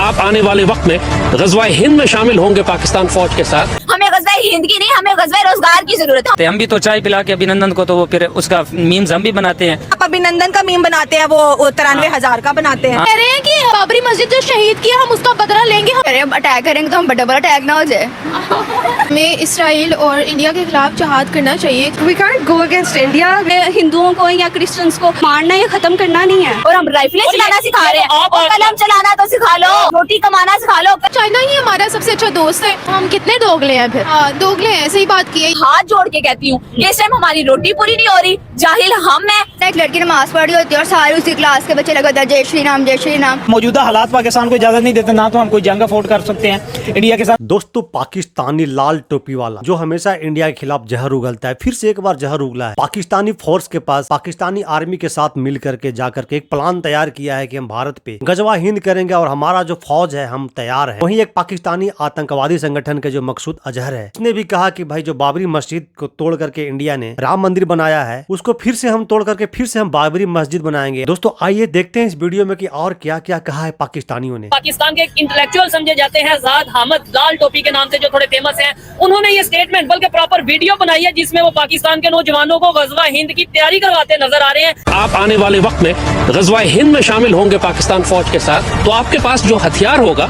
आप आने वाले वक्त में ग़ज़वा-ए हिंद में शामिल होंगे पाकिस्तान फौज के साथ। हमें ग़ज़वा-ए हिंद की नहीं, हमें ग़ज़वा-ए रोजगार की जरूरत है। हम भी तो चाय पिला के अभिनंदन को तो वो फिर उसका मीम्स हम भी बनाते हैं। आप अभिनंदन का मीम बनाते हैं, वो 93,000 का बनाते हैं। कह रहे हैं कि बाबरी मस्जिद जो शहीद किया हम उसका बदला लेंगे। अटैक करेंगे तो हम डबल अटैक ना हो जाए। हमें इसराइल और इंडिया के खिलाफ जिहाद करना चाहिए। We can't go against India। हिंदुओं को या क्रिश्चियंस को मारना या खत्म करना नहीं है। और हम राइफलें चलाना सिखा रहे हैं, कलम चलाना तो सिखा लो, रोटी कमाना सिखा लो। चाइना ही हमारा सबसे अच्छा दोस्त है, हम कितने दोगले हैं फिर। दोगले हैं, सही बात की है। हाथ जोड़ के कहती हूँ, इस टाइम हमारी रोटी पूरी नहीं हो रही, जाहिल हम हैं। एक लड़की नमाज पढ़ रही होती है और सारे उसी क्लास के बच्चे लगा जय श्री राम जय श्री राम। मौजूदा हालात पाकिस्तान को इजाजत नहीं देते, ना तो हम कोई जंग अफोर्ड कर सकते हैं इंडिया के साथ। दोस्तों, पाकिस्तानी लाल टोपी वाला जो हमेशा इंडिया के खिलाफ जहर उगलता है, फिर से एक बार जहर उगला है। पाकिस्तानी फोर्स के पास पाकिस्तानी आर्मी के साथ मिल करके जाकर के एक प्लान तैयार किया है कि हम भारत पे ग़ज़वा हिंद करेंगे और हमारा जो फौज है हम तैयार है। वहीं एक पाकिस्तानी आतंकवादी संगठन के जो मकसूद अजहर है, उसने भी कहा कि भाई जो बाबरी मस्जिद को तोड़ करके इंडिया ने राम मंदिर बनाया है, उसको फिर से हम तोड़ करके फिर से हम बाबरी मस्जिद बनाएंगे। दोस्तों, आइए देखते हैं इस वीडियो में कि और क्या क्या कहा है पाकिस्तानियों ने। पाकिस्तान के इंटेलेक्चुअल समझे जाते हैं ज़ाद हामिद, लाल टोपी के नाम से जो थोड़े फेमस हैं, उन्होंने ये स्टेटमेंट बल्कि प्रॉपर वीडियो बनाई है जिसमें वो पाकिस्तान के नौजवानों को ग़ज़वा हिंद की तैयारी करवाते नजर आ रहे हैं। आप आने वाले वक्त में ग़ज़वा-ए हिंद में शामिल होंगे पाकिस्तान फौज के साथ, तो आपके पास जो हथियार होगा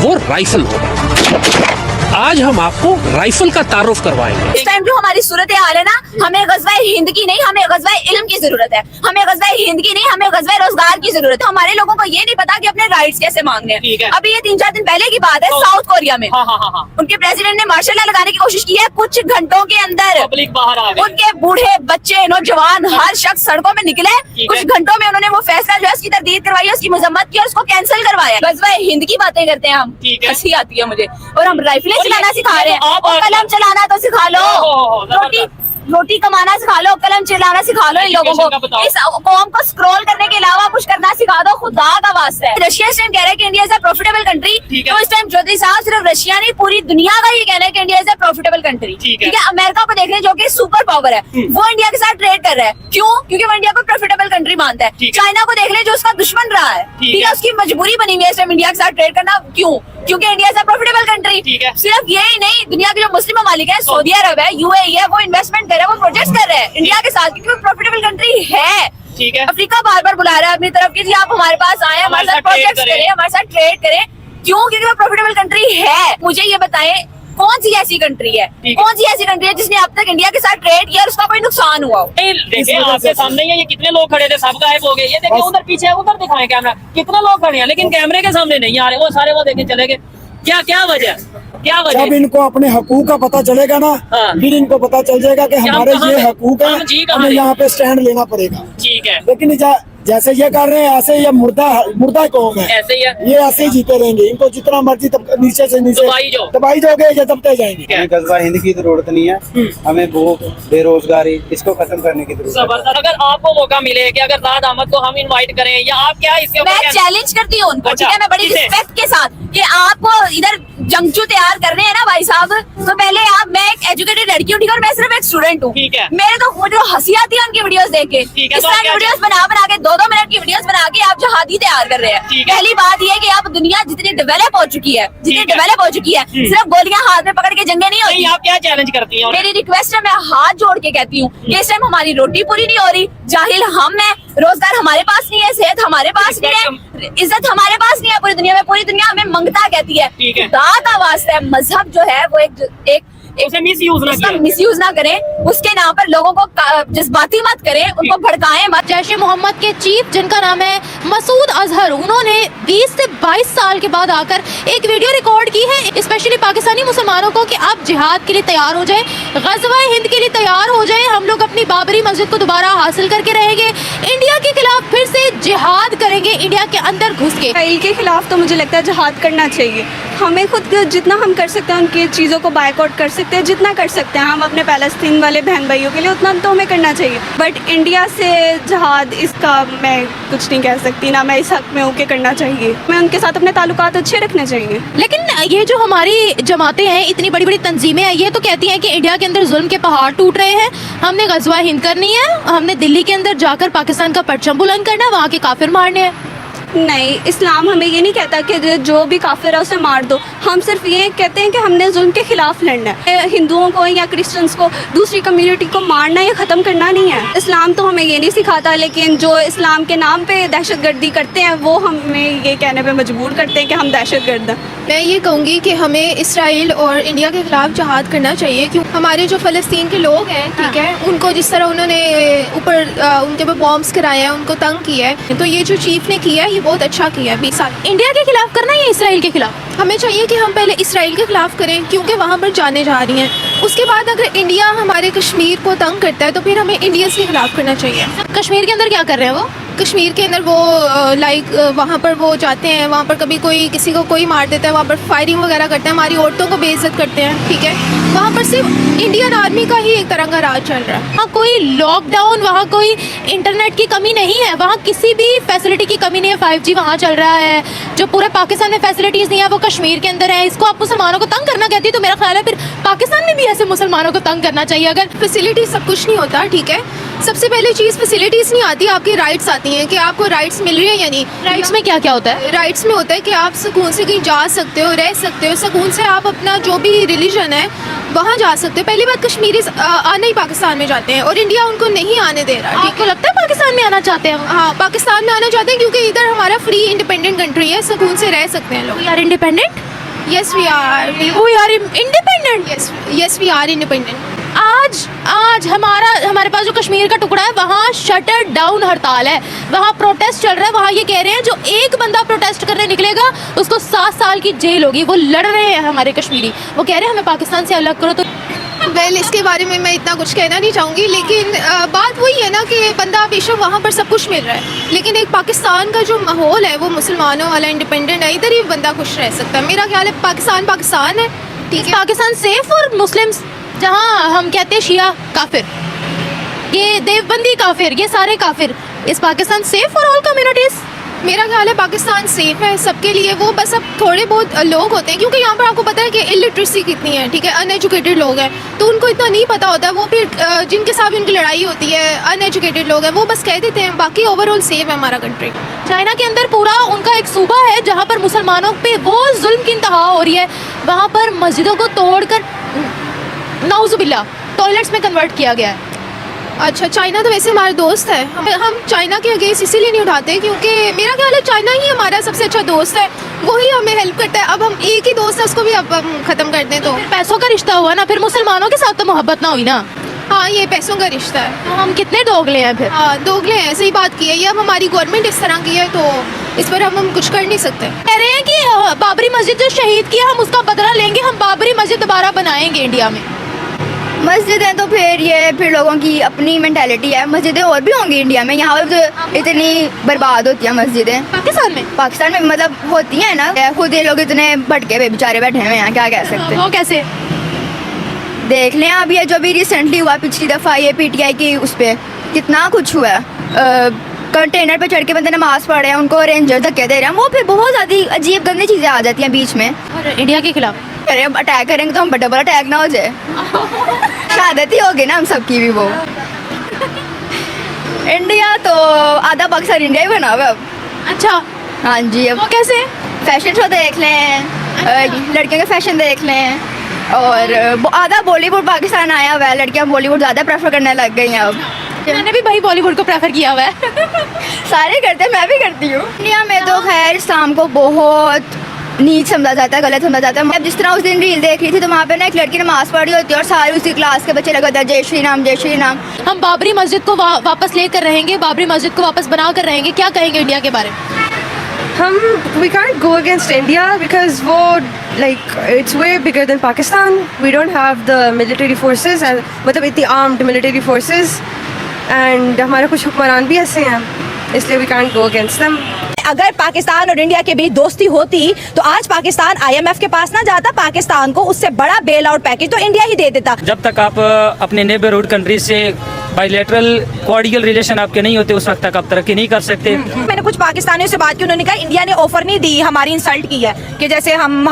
वो राइफल होगा। आज हम आपको राइफल का तारुफ करवाएंगे। इस टाइम जो हमारी सूरत हाल है ना, हमें ग़ज़वा-ए हिंद की नहीं, हमें ग़ज़वा-ए इल्म की जरूरत है। हमें ग़ज़वा-ए हिंद की नहीं, हमें ग़ज़वा-ए रोजगार की जरूरत है। हमारे लोगों को ये नहीं पता कि अपने राइट्स कैसे मांगने हैं। अभी ये 3-4 दिन पहले की बात है, साउथ कोरिया में उनके प्रेसिडेंट ने मार्शल लॉ लगाने की कोशिश की है। कुछ घंटों के अंदर पब्लिक बाहर आ गई, उनके बूढ़े बच्चे नौजवान हर शख्स सड़कों में निकले। कुछ घंटों में उन्होंने वो फैसला जो है उसकी तरदीद करवाई, उसकी मजम्मत की और उसको कैंसिल करवाया। ग़ज़वा-ए हिंद की बातें करते हैं हम, हंसी आती है मुझे। और हम राइफलें चलाना सिखा रहे हैं, कलम चलाना तो सिखा लो, रोटी कमाना सिखा लो, कलम चलाना सिखा लो इन लोगों को। इस कौम को स्क्रॉल करने के अलावा कुछ करना सिखा दो, खुदा का वास्ता है। रशिया इस टाइम कह रहा है कि India is a profitable country, तो इस टाइम चौधरी साहब सिर्फ रशिया नहीं पूरी दुनिया का ये कहना है कि India is a profitable country. ठीक है, अमेरिका को देख रहे जो कि सुपर पावर है, वो इंडिया के साथ ट्रेड कर रहा है। क्यों? क्योंकि वो इंडिया को प्रॉफिटेबल कंट्री मानता है। चाइना को देख ले जो उसका दुश्मन रहा है, ठीक है, उसकी मजबूरी बनी हुई है इस टाइम इंडिया के साथ ट्रेड करना। क्यों? क्योंकि India is a profitable country. सिर्फ यही नहीं, दुनिया के जो मुस्लिम ममालिक है, सऊदी अरब है, यूएई है, वो इन्वेस्टमेंट कर रहे हैं, वो प्रोजेक्ट्स कर रहे हैं इंडिया के साथ, क्योंकि प्रॉफिटेबल कंट्री है। ठीक है, अफ्रीका बार बार बुला रहा है अपनी तरफ की, जी आप हमारे पास आए, हमारे साथ प्रोजेक्ट्स करें, हमारे साथ ट्रेड करें। क्यों? क्योंकि वो प्रॉफिटेबल कंट्री है। मुझे ये बताएं, कौन सी ऐसी कंट्री है, कौन सी ऐसी कंट्री है जिसने अब तक इंडिया के साथ ट्रेड किया और उसका कोई नुकसान हुआ हो? देखिए आपके सामने ये कितने लोग खड़े थे, सब गायब हो गए। ये देखिए उधर पीछे, उधर दिखाएं कैमरा, कितने लोग खड़े हैं लेकिन कैमरे के सामने नहीं आ रहे, वो सारे वो देखे चले गए। क्या क्या वजह, क्या वजह? जब इनको अपने हकूक का पता चलेगा ना, फिर इनको पता चल जाएगा कि हमारे ये हकूक है, हमें यहाँ पे स्टैंड लेना पड़ेगा। ठीक है, लेकिन जैसे ये कर रहे हैं ऐसे ये मुर्दा कौम है, ऐसे ही है, ये ऐसे ही जीते रहेंगे। इनको जितना मर्जी नीचे से नीचे दबाई जाओगे, ये दबते जाएंगे। ग़ज़वा हिंद की जरूरत नहीं है, हमें भूख बेरोजगारी इसको खत्म करने की जरूरत है। अगर आपको मौका मिले कि अगर ज़ाद अहमद को हम इनवाइट करें या आप क्या इसके मैं चैलेंज करती हूँ उनको, ठीक है, मैं बड़ी रिस्पेक्ट के साथ कि आपको इधर जंगजू तैयार करने हैं ना भाई साहब, तो पहले आप, मैं एक एजुकेटेड लड़की हूँ, ठीक है, और मैं सिर्फ एक स्टूडेंट हूँ। मेरे तो वो जो हंसी आती है उनकी वीडियोस देख के, इस तरह की वीडियोस बना के 2-2 मिनट की वीडियोस बना के आप जहादी तैयार कर रहे हैं। पहली बात ये कि आप दुनिया जितनी डेवलप हो चुकी है, सिर्फ गोलियां हाथ में पकड़ के जंगे नहीं होती। आप क्या चैलेंज करती हैं? मेरी रिक्वेस्ट है, मैं हाथ जोड़ के कहती हूँ कि इस टाइम हमारी रोटी पूरी नहीं हो रही, जाहिल हम हैं, रोजगार हमारे पास नहीं है, सेहत हमारे पास नहीं है, इज्जत हमारे पास नहीं है पूरी दुनिया में। पूरी दुनिया हमें मंगता कहती है। खुदा का वास्ता है, मजहब जो है वो एक मिसयूज ना करें, उसके नाम पर लोगों को जज्बाती मत करें, उनको भड़काएं मत। जैश ए मोहम्मद के चीफ जिनका नाम है मसूद अजहर, उन्होंने 20 से 22 साल के बाद आकर एक वीडियो रिकॉर्ड की है स्पेशली पाकिस्तानी मुसलमानों को कि आप जिहाद के लिए तैयार हो जाएं, ग़ज़वा-ए हिंद के लिए तैयार हो जाएं, हम लोग अपनी बाबरी मस्जिद को दोबारा हासिल करके रहेंगे, इंडिया के खिलाफ फिर से जिहाद करेंगे, इंडिया के अंदर घुस के। इसराइल के खिलाफ तो मुझे लगता है जिहाद करना चाहिए। हमें खुद जितना हम कर सकते हैं उनकी चीज़ों को बायकॉट कर सकते हैं, जितना कर सकते हैं हम अपने पैलेस्तीन वाले बहन भाइयों के लिए, उतना तो हमें करना चाहिए। बट इंडिया से जिहाद, इसका मैं कुछ नहीं कह सकती, ना मैं इस हक में हूँ कि करना चाहिए। मैं उनके साथ अपने ताल्लुकात अच्छे रखने चाहिए। लेकिन ये जो हमारी जमातें हैं, इतनी बड़ी बड़ी तंजीमें हैं, ये तो कहती हैं कि इंडिया के अंदर जुल्म के पहाड़ टूट रहे हैं, हमने ग़ज़वा-ए हिंद करनी है, हमने दिल्ली के अंदर जाकर पाकिस्तान का परचम बुलंद करना है, वहाँ के काफिर मारने हैं। नहीं, इस्लाम हमें ये नहीं कहता कि जो भी काफिर है उसे मार दो। हम सिर्फ ये कहते हैं कि हमने जुल्म के खिलाफ लड़ना है। हिंदुओं को या क्रिश्चियंस को, दूसरी कम्युनिटी को मारना या ख़त्म करना नहीं है। इस्लाम तो हमें ये नहीं सिखाता, लेकिन जो इस्लाम के नाम पे दहशतगर्दी करते हैं वो हमें ये कहने पे मजबूर करते हैं कि हम दहशतगर्द हैं। मैं ये कहूँगी कि हमें इसराइल और इंडिया के खिलाफ जहाद करना चाहिए, क्यों हमारे जो फ़लस्तीन के लोग हैं, ठीक है, उनको जिस तरह उन्होंने ऊपर उनके ऊपर बॉम्ब्स कराए हैं, उनको तंग किया है, तो ये जो चीफ ने किया है ये बहुत अच्छा किया है 20 साल। इंडिया के खिलाफ करना या इसराइल के खिलाफ? हमें चाहिए कि हम पहले इसराइल के खिलाफ करें, क्योंकि वहाँ पर जाने जा रही हैं। उसके बाद अगर इंडिया हमारे कश्मीर को तंग करता है तो फिर हमें इंडिया के खिलाफ करना चाहिए। कश्मीर के अंदर क्या कर रहे हैं वो? कश्मीर के अंदर वो वहाँ पर वो जाते हैं, वहाँ पर कभी कोई किसी को कोई मार देता है, वहाँ पर फायरिंग वगैरह करते हैं, हमारी औरतों को बेइज्जत करते हैं, ठीक है। वहाँ पर सिर्फ इंडियन आर्मी का ही एक तरह का राज चल रहा है। वहाँ कोई लॉकडाउन, वहाँ कोई इंटरनेट की कमी नहीं है, वहाँ किसी भी फैसिलिटी की कमी नहीं है। 5G वहाँ चल रहा है, जो पूरे पाकिस्तान में फैसिलिटीज़ नहीं है वो कश्मीर के अंदर है। इसको आप मुसलमानों को तंग करना कहती है, तो मेरा ख्याल है फिर पाकिस्तान में भी ऐसे मुसलमानों को तंग करना चाहिए। अगर फैसिलिटी सब कुछ नहीं होता, ठीक है। सबसे पहले चीज़ फैसिलिटीज़ नहीं आती, आपकी राइट्स आती हैं कि आपको राइट्स मिल रही है या नहीं। राइट्स में क्या क्या होता है? राइट्स में होता है कि आप सुकून से कहीं जा सकते हो, रह सकते हो, सुकून से आप अपना जो भी रिलीजन है वहाँ जा सकते हो। पहली बात, कश्मीरी आने ही पाकिस्तान में जाते हैं और इंडिया उनको नहीं आने दे रहा। आपको लगता है पाकिस्तान में आना चाहते हैं? हाँ, पाकिस्तान में आना चाहते हैं क्योंकि इधर हमारा फ्री इंडिपेंडेंट कंट्री है, सुकून से रह सकते हैं लोग। We are independent? Yes we are. We are independent? Yes we are independent. आज हमारे पास जो कश्मीर का टुकड़ा है वहाँ शटर डाउन हड़ताल है, वहाँ प्रोटेस्ट चल रहा है। वहाँ ये कह रहे हैं जो एक बंदा प्रोटेस्ट करने निकलेगा उसको 7 साल की जेल होगी। वो लड़ रहे हैं हमारे कश्मीरी, वो कह रहे हैं हमें पाकिस्तान से अलग करो। तो इसके बारे में मैं इतना कुछ कहना नहीं चाहूँगी, लेकिन बात वही है ना कि बंदा बेशक वहाँ पर सब कुछ मिल रहा है, लेकिन एक पाकिस्तान का जो माहौल है वो मुसलमानों वाला इंडिपेंडेंट है, इधर ही बंदा खुश रह सकता है। मेरा ख्याल है पाकिस्तान है, ठीक है। पाकिस्तान सेफ और मुस्लिम्स, जहाँ हम कहते हैं शिया काफिर, ये देवबंदी काफिर, ये सारे काफिर, इस Pakistan safe for all communities? मेरा ख्याल है पाकिस्तान सेफ है सबके लिए। वो बस अब थोड़े बहुत लोग होते हैं, क्योंकि यहाँ पर आपको पता है कि इलिटरेसी कितनी है, ठीक है, अनएजुकेटेड लोग हैं, तो उनको इतना नहीं पता होता। वो फिर जिनके साथ उनकी लड़ाई होती है अनएजुकेटेड लोग हैं, वो बस कह देते हैं। बाकी ओवरऑल सेफ है हमारा कंट्री। चाइना के अंदर पूरा उनका एक सूबा है जहाँ पर मुसलमानों पे वो जुल्म की इंतहा हो रही है, वहाँ पर मस्जिदों को तोड़कर नाउजुबिल्ला टॉयलेट्स में कन्वर्ट किया गया है। अच्छा, चाइना तो वैसे हमारा दोस्त है। हम चाइना के अगेंस्ट इसीलिए नहीं उठाते क्योंकि मेरा ख्याल है चाइना ही हमारा सबसे अच्छा दोस्त है, वही हमें हेल्प करता है। अब हम एक ही दोस्त है, उसको भी अब हम ख़त्म कर दें तो पैसों का रिश्ता हुआ ना, फिर मुसलमानों के साथ तो मोहब्बत ना हुई ना। हाँ, ये पैसों का रिश्ता है। तो हम कितने दोगले हैं फिर? हाँ, दोगले हैं, सही बात की है। ये अब हमारी गवर्नमेंट इस तरह की है तो इस पर हम कुछ कर नहीं सकते। कह रहे हैं कि बाबरी मस्जिद जो शहीद किया हम उसका बदला लेंगे, हम बाबरी मस्जिद दोबारा बनाएंगे इंडिया में। मस्जिदें तो फिर लोगों की अपनी मेंटालिटी है। मस्जिदें और भी होंगी इंडिया में, यहाँ पर तो इतनी बर्बाद होती है मस्जिदें। पाकिस्तान में मतलब होती हैं ना, खुद ये लोग इतने भटके हुए बेचारे बैठे हुए हैं, क्या कह सकते हैं। वो कैसे? देख लें अब ये जो भी रिसेंटली हुआ पिछली दफ़ा, ये PTI की उस पर कितना कुछ हुआ है। कंटेनर पे चढ़ के बंदे नमाज पढ़ रहे हैं, उनको रेंजर धक्के दे रहे हैं, वो फिर बहुत ज़्यादा अजीब गंदी चीज़ें आ जाती हैं बीच में। और इंडिया के खिलाफ अटैक करेंगे तो हम डबल अटैक ना हो जाए, शहादत ही होगी ना हम सबकी भी। वो इंडिया तो आधा पाकिस्तान इंडिया ही बना हुआ अब। अच्छा, हाँ जी। अब वो कैसे? फैशन शो देख लें, लड़कियों के फैशन देख लें, और आधा बॉलीवुड पाकिस्तान आया हुआ है, लड़कियां बॉलीवुड ज़्यादा प्रेफर करने लग गई हैं अब। मैंने भी भाई बॉलीवुड को प्रेफर किया हुआ है। सारे करते हैं, मैं भी करती हूँ। इंडिया में तो खैर इस्लाम को बहुत नीच समझा जाता है, गलत समझा जाता है। अब जिस तरह उस दिन रील देख रही थी तो वहाँ पे ना एक लड़की नमाज पढ़ी होती है और सारे उसी क्लास के बच्चे लगा था जय श्री राम जय श्री राम। हम बाबरी मस्जिद को वापस लेकर रहेंगे, बाबरी मस्जिद को वापस बना कर रहेंगे, क्या कहेंगे इंडिया के बारे में? We can't go against India because वो like it's way bigger than Pakistan. We don't have the military forces and मतलब इतनी armed military forces and हमारे कुछ हुक्मरान भी ऐसे हैं, इसलिए we can't go against them. अगर पाकिस्तान और इंडिया के बीच दोस्ती होती तो आज पाकिस्तान IMF के पास ना जाता, पाकिस्तान को उससे बड़ा बेल आउट पैकेज तो इंडिया ही दे देता। जब तक आप अपने नेबरहुड कंट्री से बायलैटरल कॉर्डियल रिलेशन आपके नहीं होते उस वक्त तक आप तरक्की नहीं कर सकते। मैंने कुछ पाकिस्तानियों से बात की, उन्होंने कहा इंडिया ने ऑफर नहीं दी, हमारी इंसल्ट की है कि जैसे हम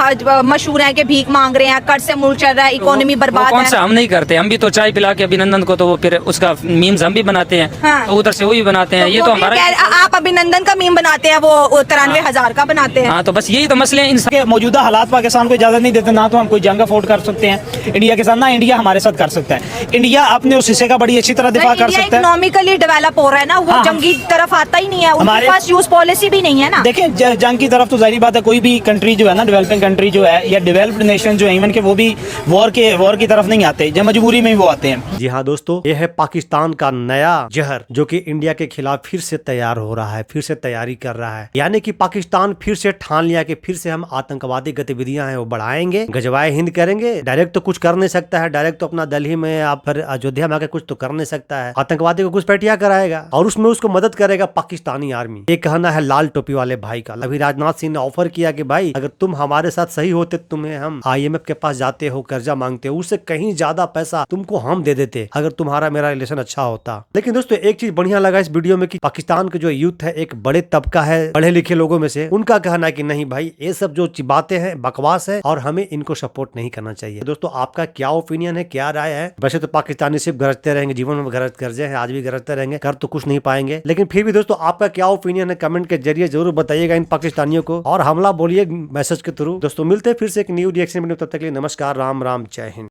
मशहूर हैं कि भीख मांग रहे हैं, कर्ज से मुल्क चल रहा है, इकोनॉमी बर्बाद कौन है। सा हम नहीं करते, हम भी तो चाय पिला के अभिनंदन को तो वो फिर उसका मीम्स हम भी बनाते हैं। हाँ। तो उधर से वो भी बनाते हैं, ये तो हमारा। आप अभिनंदन का मीम बनाते हैं, वो 93,000 का बनाते हैं। हाँ, तो बस यही तो मसले हैं। के मौजूदा हालात पाकिस्तान को इजाजत नहीं देते, ना तो हम कोई जंग अफोर्ड कर सकते हैं इंडिया के साथ, ना इंडिया हमारे साथ कर सकता है। इंडिया अपने उस हिस्से का बड़ी अच्छी तरह दिफा कर सकता है। इकोनॉमिकली डेवलप हो रहा है ना, वो जंगी तरफ आता ही नहीं है, उनके पास यूज पॉलिसी भी नहीं है ना। देखिए जंग की तरफ तो जाहिर बात है, कोई भी कंट्री जो है ना, डेवलपिंग कंट्री जो है या डेवलप्ड नेशन जो है, इवन के वो भी वॉर की तरफ नहीं आते, जब मजबूरी में ही वो आते हैं। जी हाँ दोस्तों, ये है पाकिस्तान का नया जहर जो कि इंडिया के खिलाफ फिर से तैयार हो रहा है, फिर से तैयारी कर रहा है। यानी कि पाकिस्तान फिर से ठान लिया कि फिर से हम आतंकवादी गतिविधियां हैं वो बढ़ाएंगे, गजवाए हिंद करेंगे। डायरेक्ट तो कुछ कर नहीं सकता है, डायरेक्ट तो अपना दिल्ली में या फिर अयोध्या में आकर कुछ तो कर नहीं सकता है। आतंकवादी को घुसपैठिया कराएगा और उसमें उसको मदद करेगा पाकिस्तानी आर्मी। ये कहना है लाल टोपी वाले भाई का। अभी राजनाथ सिंह ने ऑफर किया कि भाई अगर तुम हमारे साथ सही होते, तुम्हें हम IMF के पास जाते हो, कर्जा मांगते हो, उससे कहीं ज्यादा पैसा तुमको हम दे देते अगर तुम्हारा मेरा रिलेशन अच्छा होता। लेकिन दोस्तों एक चीज बढ़िया लगा इस वीडियो में कि पाकिस्तान के जो यूथ है, एक बड़े तबका है पढ़े लिखे लोगों में से, उनका कहना है कि नहीं भाई ये सब जो बातें हैं बकवास है और हमें इनको सपोर्ट नहीं करना चाहिए। दोस्तों आपका क्या ओपिनियन है, क्या राय है? वैसे तो पाकिस्तानी सिर्फ गरजते रहेंगे, जीवन में गरजे हैं, आज भी गरजते रहेंगे, कर तो कुछ नहीं पाएंगे। लेकिन फिर भी दोस्तों आपका क्या ओपिनियन है, कमेंट के जरिए जरूर बताइएगा इन पाकिस्तानियों को, और हमला बोलिए मैसेज के थ्रू। दोस्तों मिलते हैं फिर से एक न्यू रिएक्शन वीडियो, तब तक के लिए नमस्कार, राम राम, जय हिंद।